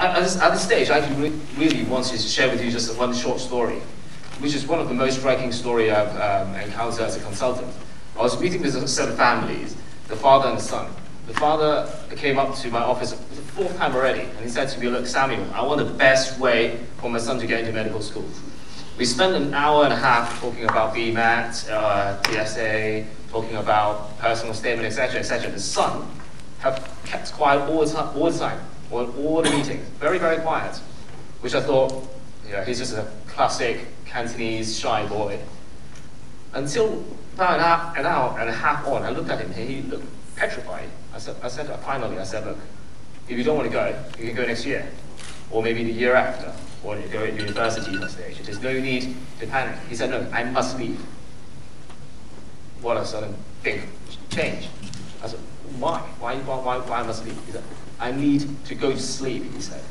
At this stage, I actually really wanted to share with you just one short story, which is one of the most striking stories I've encountered as a consultant. I was meeting with a set of families, the father and the son. The father came up to my office for the fourth time already, and he said to me, look, Samuel, I want the best way for my son to get into medical school. We spent an hour and a half talking about BMAT, TSA, talking about personal statement, etc., etc. The son have kept quiet all the time, all the meetings, very, very quiet, which I thought, yeah, he's just a classic Cantonese shy boy. Until about an hour and a half on, I looked at him and he looked petrified. I said, look, if you don't want to go, you can go next year, or maybe the year after, or you go at university at stage. There's no need to panic. He said, no, I must leave. What a sudden big change. I said, why? Why I must leave? He said, I need to go to sleep, he said.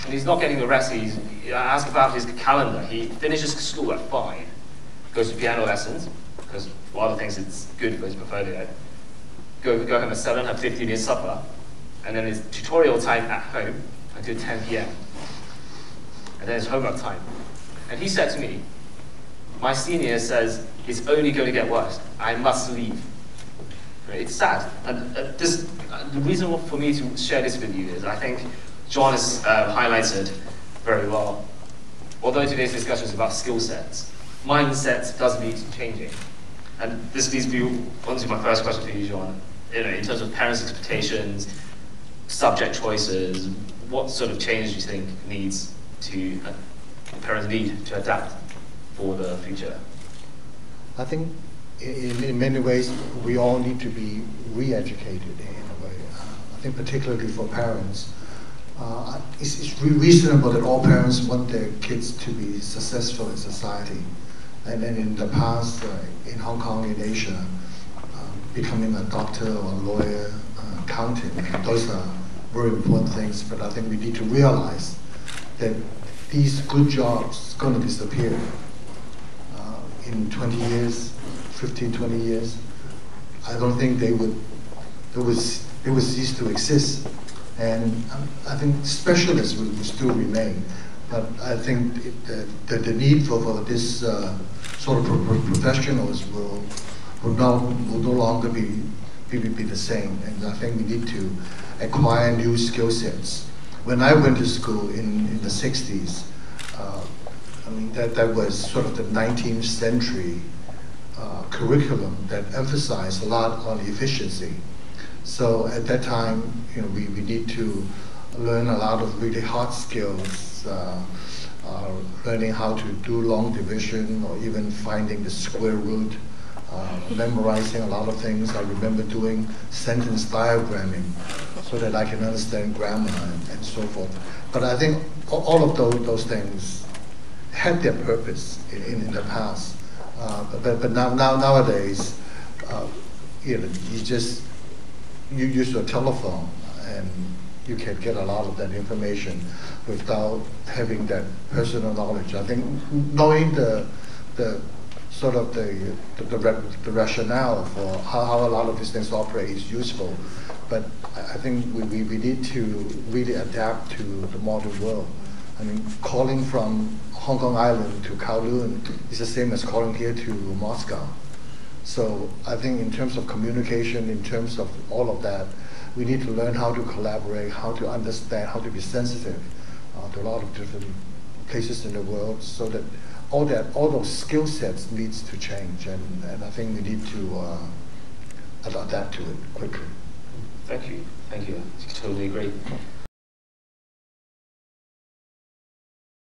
And he's not getting the rest. I asked about his calendar. He finishes school at 5, goes to piano lessons, because for other things it's good for his portfolio. Go home at 7, have 15 minutes supper, and then his tutorial time at home until 10 p.m. And then his homework time. And he said to me, my senior says it's only going to get worse. I must leave. It's sad. And the reason for me to share this with you is I think John has highlighted very well. Although today's discussion is about skill sets, mindset does need changing. And this leads me on to my first question to you, John. In terms of parents' expectations, subject choices, what sort of change do you think parents need to adapt for the future? I think in many ways we all need to be re-educated in a way. I think particularly for parents, it's reasonable that all parents want their kids to be successful in society. And then in the past, in Hong Kong, in Asia, becoming a doctor or a lawyer, accountant, those are very important things. But I think we need to realize that these good jobs are going to disappear in 20 years, 15, 20 years. I don't think they would cease to exist. And I think specialists will still remain. But I think the need for this sort of professionals will no longer be the same. And I think we need to acquire new skill sets. When I went to school in the 60s, I mean that was sort of the 19th century curriculum that emphasized a lot on efficiency. So at that time, we need to learn a lot of really hard skills. Learning how to do long division or even finding the square root, memorizing a lot of things. I remember doing sentence diagramming so that I can understand grammar and so forth. But I think all of those things had their purpose in the past. But nowadays, you just use your telephone and you can get a lot of that information without having that personal knowledge. I think knowing the sort of the rationale for how a lot of these things operate is useful, but I think we need to really adapt to the modern world. I mean, calling from Hong Kong Island to Kowloon is the same as calling here to Moscow. So I think in terms of communication, in terms of all of that, we need to learn how to collaborate, how to understand, how to be sensitive to a lot of different places in the world, so that all those skill sets needs to change, and I think we need to adapt to it quickly. Thank you. I totally agree.